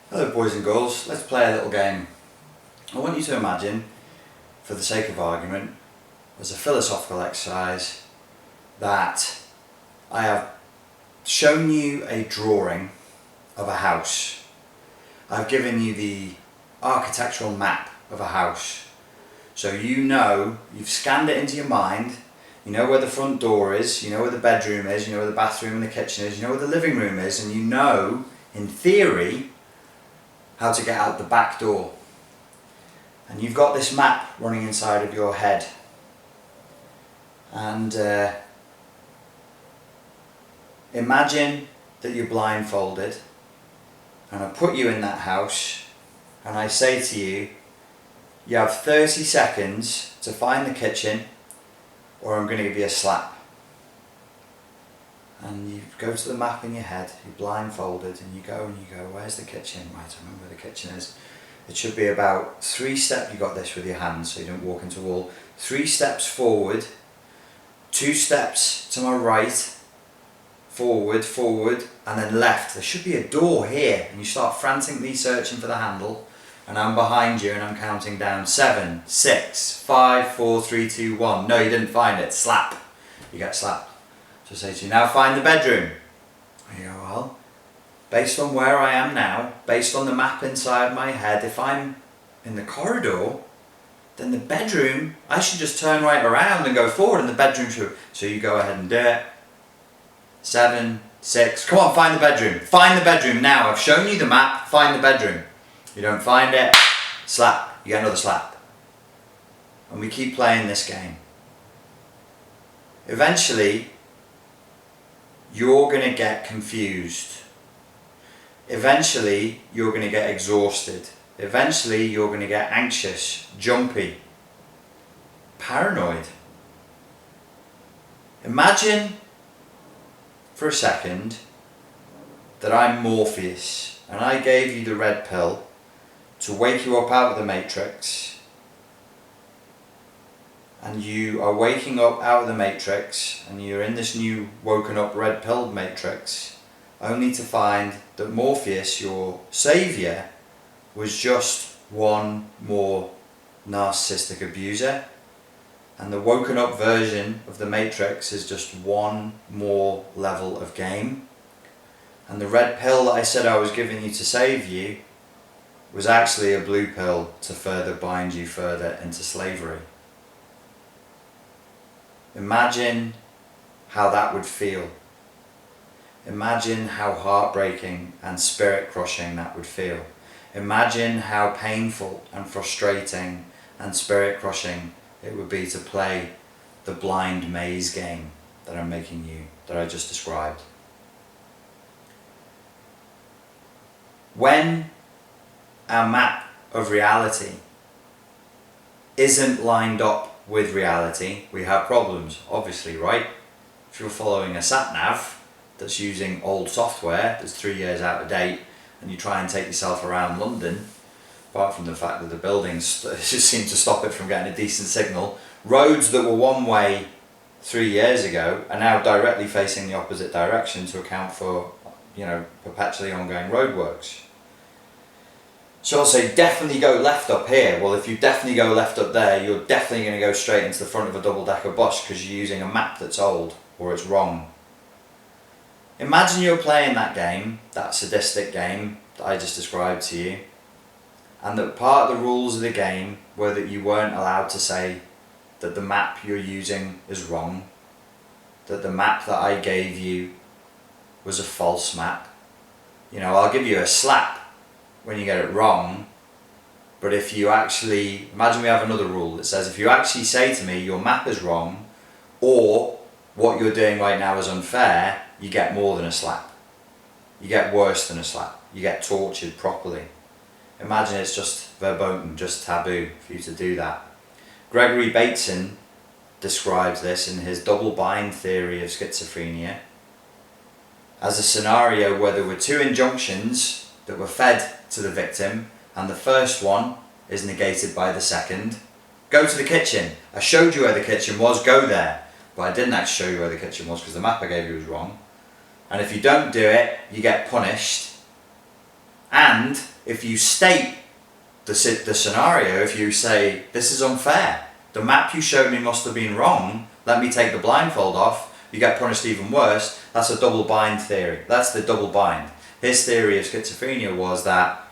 Hello boys and girls, let's play a little game. I want you to imagine, for the sake of argument, as a philosophical exercise, that I have shown you a drawing of a house. I've given you the architectural map of a house. So you know, you've scanned it into your mind, you know where the front door is, you know where the bedroom is, you know where the bathroom and the kitchen is, you know where the living room is, and you know, in theory, how to get out the back door. And you've got this map running inside of your head. And imagine that you're blindfolded and I put you in that house and I say to you, you have 30 seconds to find the kitchen or I'm going to give you a slap. And you go to the map in your head, you're blindfolded, and you go, where's the kitchen? Right, I remember where the kitchen is. It should be about 3 steps, you got this with your hands so you don't walk into a wall. 3 steps forward, 2 steps to my right, forward, and then left. There should be a door here, and you start frantically searching for the handle, and I'm behind you and I'm counting down 7, 6, 5, 4, 3, 2, 1. No, you didn't find it. Slap. You get slapped. So I say to you, now find the bedroom. And you go, well, based on where I am now, based on the map inside my head, if I'm in the corridor, then the bedroom, I should just turn right around and go forward and the bedroom should. So you go ahead and do it. 7, 6, come on, find the bedroom. Find the bedroom now. I've shown you the map, find the bedroom. You don't find it, slap. You get another slap. And we keep playing this game. Eventually, you're going to get confused. Eventually, you're going to get exhausted. Eventually, you're going to get anxious, jumpy, paranoid. Imagine for a second that I'm Morpheus and I gave you the red pill to wake you up out of the matrix. And you are waking up out of the matrix and you're in this new woken up red pill matrix only to find that Morpheus, your saviour, was just one more narcissistic abuser, and the woken up version of the matrix is just one more level of game, and the red pill that I said I was giving you to save you was actually a blue pill to further bind you further into slavery. Imagine how that would feel. Imagine how heartbreaking and spirit crushing that would feel. Imagine how painful and frustrating and spirit crushing it would be to play the blind maze game that I'm making you, that I just described. When our map of reality isn't lined up with reality, we have problems, obviously, right? If you're following a sat-nav that's using old software that's 3 years out of date and you try and take yourself around London, apart from the fact that the buildings just seem to stop it from getting a decent signal, roads that were one way 3 years ago are now directly facing the opposite direction to account for, perpetually ongoing roadworks. So I'll say definitely go left up here. Well, if you definitely go left up there, you're definitely going to go straight into the front of a double-decker bus because you're using a map that's old or it's wrong. Imagine you're playing that game, that sadistic game that I just described to you, and that part of the rules of the game were that you weren't allowed to say that the map you're using is wrong, that the map that I gave you was a false map. I'll give you a slap when you get it wrong, but if you actually, imagine we have another rule that says if you actually say to me your map is wrong or what you're doing right now is unfair, you get more than a slap. You get worse than a slap. You get tortured properly. Imagine it's just verboten, just taboo for you to do that. Gregory Bateson describes this in his double bind theory of schizophrenia as a scenario where there were 2 injunctions that were fed to the victim, and the first one is negated by the second. Go to the kitchen. I showed you where the kitchen was, go there. But I didn't actually show you where the kitchen was because the map I gave you was wrong. And if you don't do it, you get punished. And And if you state the scenario, if you say, this is unfair, the map you showed me must have been wrong, let me take the blindfold off, you get punished even worse, that's a double bind theory. That's the double bind. His theory of schizophrenia was that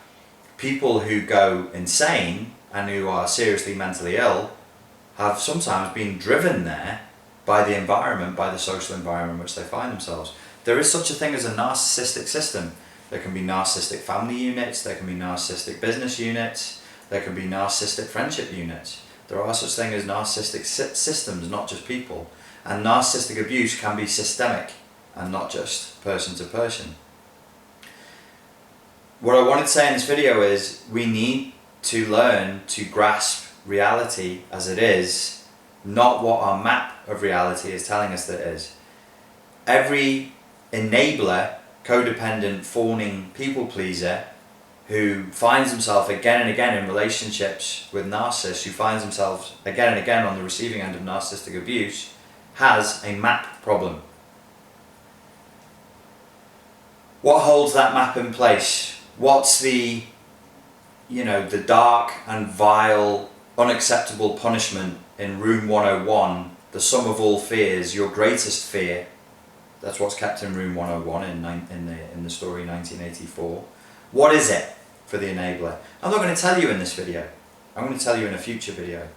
people who go insane and who are seriously mentally ill have sometimes been driven there by the environment, by the social environment in which they find themselves. There is such a thing as a narcissistic system. There can be narcissistic family units, there can be narcissistic business units, there can be narcissistic friendship units. There are such things as narcissistic systems, not just people. And narcissistic abuse can be systemic and not just person to person. What I wanted to say in this video is we need to learn to grasp reality as it is, not what our map of reality is telling us that it is. Every enabler, codependent, fawning people pleaser who finds himself again and again in relationships with narcissists, who finds themselves again and again on the receiving end of narcissistic abuse, has a map problem. What holds that map in place? What's the dark and vile, unacceptable punishment in room 101, the sum of all fears, your greatest fear? That's what's kept in room 101 in the story 1984. What is it for the enabler? I'm not going to tell you in this video. I'm going to tell you in a future video.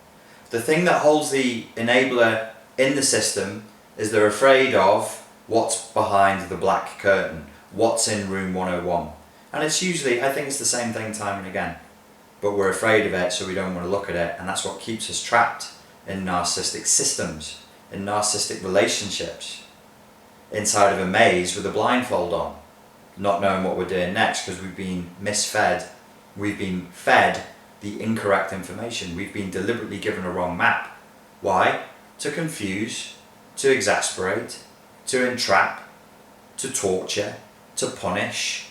The thing that holds the enabler in the system is they're afraid of what's behind the black curtain, what's in room 101. And it's usually, I think it's the same thing time and again. But we're afraid of it, so we don't want to look at it, and that's what keeps us trapped in narcissistic systems, in narcissistic relationships, inside of a maze with a blindfold on, not knowing what we're doing next because we've been misfed, we've been fed the incorrect information, we've been deliberately given a wrong map. Why? To confuse, to exasperate, to entrap, to torture, to punish,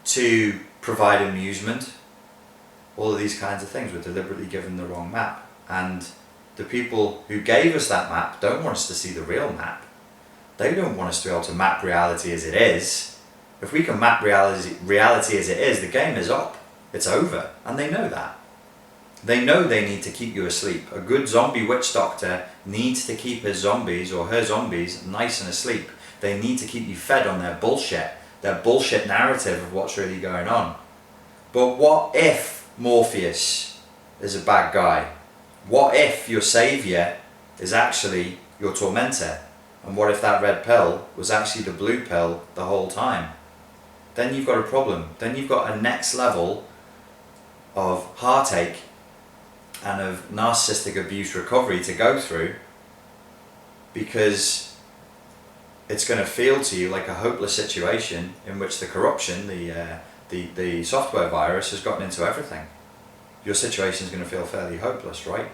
to provide amusement. All of these kinds of things. We're deliberately given the wrong map, and the people who gave us that map don't want us to see the real map. They don't want us to be able to map reality as it is. If we can map reality as it is, the game is up. It's over, and they know that. They know they need to keep you asleep. A good zombie witch doctor needs to keep his zombies or her zombies nice and asleep. They need to keep you fed on their bullshit narrative of what's really going on. But what if Morpheus is a bad guy? What if your saviour is actually your tormentor? And what if that red pill was actually the blue pill the whole time? Then you've got a problem. Then you've got a next level of heartache and of narcissistic abuse recovery to go through, because it's going to feel to you like a hopeless situation in which the corruption, the software virus has gotten into everything. Your situation is going to feel fairly hopeless, right?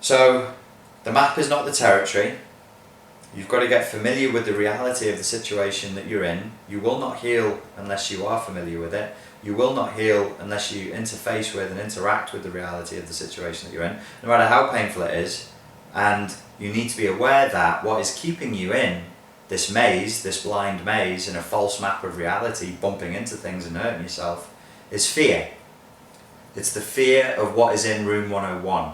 So the map is not the territory. You've got to get familiar with the reality of the situation that you're in. You will not heal unless you are familiar with it. You will not heal unless you interface with and interact with the reality of the situation that you're in, no matter how painful it is. And you need to be aware that what is keeping you in this maze, this blind maze, in a false map of reality, bumping into things and hurting yourself, is fear. It's the fear of what is in room 101,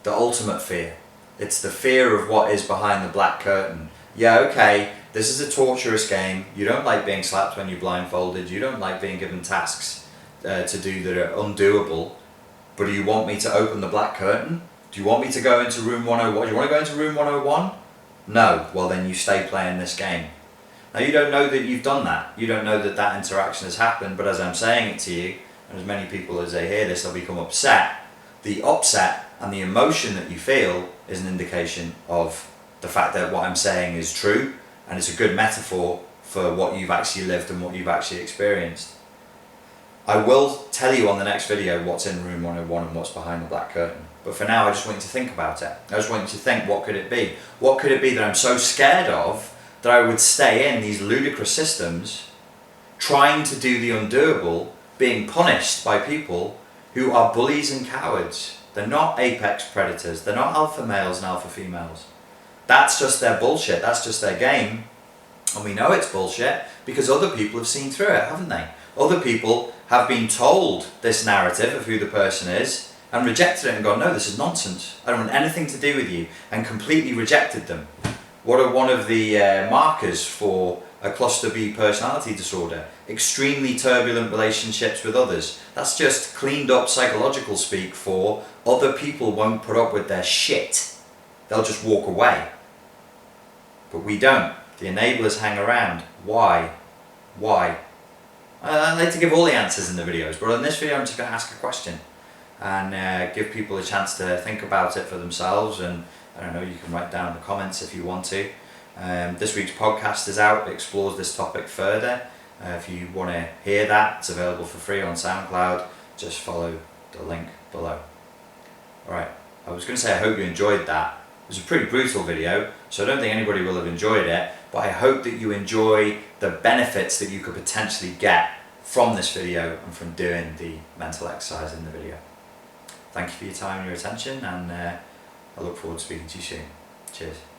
the ultimate fear. It's the fear of what is behind the black curtain. Yeah, okay, this is a torturous game. You don't like being slapped when you're blindfolded. You don't like being given tasks to do that are undoable. But do you want me to open the black curtain? Do you want me to go into room 101? Do you want to go into room 101? No. Well, then you stay playing this game. Now, you don't know that you've done that. You don't know that that interaction has happened. But as I'm saying it to you, and as many people as they hear this, they'll become upset. The upset and the emotion that you feel is an indication of the fact that what I'm saying is true, and it's a good metaphor for what you've actually lived and what you've actually experienced. I will tell you on the next video what's in room 101 and what's behind the black curtain. But for now, I just want you to think about it. I just want you to think, what could it be? What could it be that I'm so scared of that I would stay in these ludicrous systems, trying to do the undoable, being punished by people who are bullies and cowards? They're not apex predators. They're not alpha males and alpha females. That's just their bullshit. That's just their game. And we know it's bullshit because other people have seen through it, haven't they? Other people have been told this narrative of who the person is and rejected it and gone, no, this is nonsense. I don't want anything to do with you, and completely rejected them. What are one of the markers for a cluster B personality disorder? Extremely turbulent relationships with others. That's just cleaned up psychological speak for other people won't put up with their shit. They'll just walk away. But we don't. The enablers hang around. Why? Why? I like to give all the answers in the videos, but in this video I'm just going to ask a question and give people a chance to think about it for themselves. And I don't know, you can write down in the comments if you want to. This week's podcast is out, it explores this topic further. If you want to hear that, it's available for free on SoundCloud. Just follow the link below. Alright, I was going to say I hope you enjoyed that. It was a pretty brutal video, so I don't think anybody will have enjoyed it, but I hope that you enjoy the benefits that you could potentially get from this video and from doing the mental exercise in the video. Thank you for your time and your attention, and I look forward to speaking to you soon. Cheers.